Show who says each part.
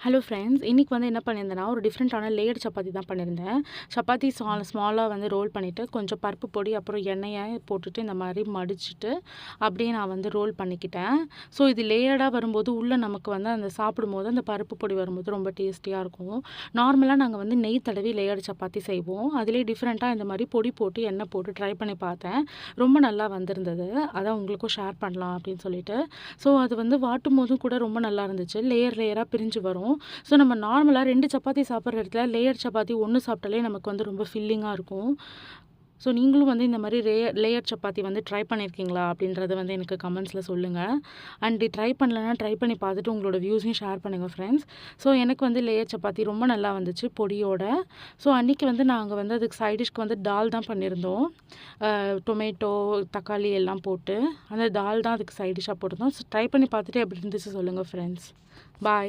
Speaker 1: Hello friends, இன்றைக்கி வந்து என்ன பண்ணியிருந்தேன்னா, ஒரு டிஃப்ரெண்ட்டான லேயர் சப்பாத்தி தான் பண்ணியிருந்தேன். சப்பாத்தி ஸ்மாலாக வந்து ரோல் பண்ணிவிட்டு, கொஞ்சம் பருப்பு பொடி, அப்புறம் எண்ணெயை போட்டுட்டு இந்த மாதிரி மடிச்சுட்டு, அப்படியே நான் வந்து ரோல் பண்ணிக்கிட்டேன். ஸோ இது லேயர்டாக வரும்போது, உள்ளே நமக்கு வந்து அந்த சாப்பிடும்போது அந்த பருப்பு பொடி வரும்போது ரொம்ப டேஸ்டியாக இருக்கும். நார்மலாக நாங்கள் வந்து நெய் தடவி லேயர் சப்பாத்தி செய்வோம். அதிலே டிஃப்ரெண்ட்டாக இந்த மாதிரி பொடி போட்டு, எண்ணெய் போட்டு ட்ரை பண்ணி பார்த்தேன். ரொம்ப நல்லா வந்திருந்தது. அதான் உங்களுக்கும் ஷேர் பண்ணலாம் அப்படின்னு சொல்லிட்டு. ஸோ அது வந்து வாட்டும் போதும் கூட ரொம்ப நல்லா இருந்துச்சு. லேயராக பிரிஞ்சு வரும். ஸோ நம்ம நார்மலாக 2 சப்பாத்தி சாப்பிட்ற இடத்துல லேயர் சப்பாத்தி 1 சாப்பிட்டாலே நமக்கு வந்து ரொம்ப ஃபில்லிங்காக இருக்கும். ஸோ நீங்களும் வந்து இந்த மாதிரி லேயர் சப்பாத்தி வந்து ட்ரை பண்ணியிருக்கீங்களா அப்படின்றத வந்து எனக்கு கமெண்ட்ஸில் சொல்லுங்கள். அண்ட் ட்ரை பண்ணலன்னா ட்ரை பண்ணி பார்த்துட்டு உங்களோட வியூஸையும் ஷேர் பண்ணுங்கள் ஃப்ரெண்ட்ஸ். ஸோ எனக்கு வந்து லேயர் சப்பாத்தி ரொம்ப நல்லா வந்துச்சு பொடியோட. ஸோ அன்றைக்கி வந்து நாங்கள் வந்து அதுக்கு சைடிஷ்க்கு வந்து தால் தான் பண்ணியிருந்தோம். டொமேட்டோ, தக்காளி எல்லாம் போட்டு அந்த தால் தான் அதுக்கு சைடிஷ்ஷாக போட்டிருந்தோம். ஸோ ட்ரை பண்ணி பார்த்துட்டு எப்படி இருந்துச்சு சொல்லுங்கள் ஃப்ரெண்ட்ஸ். பாய்.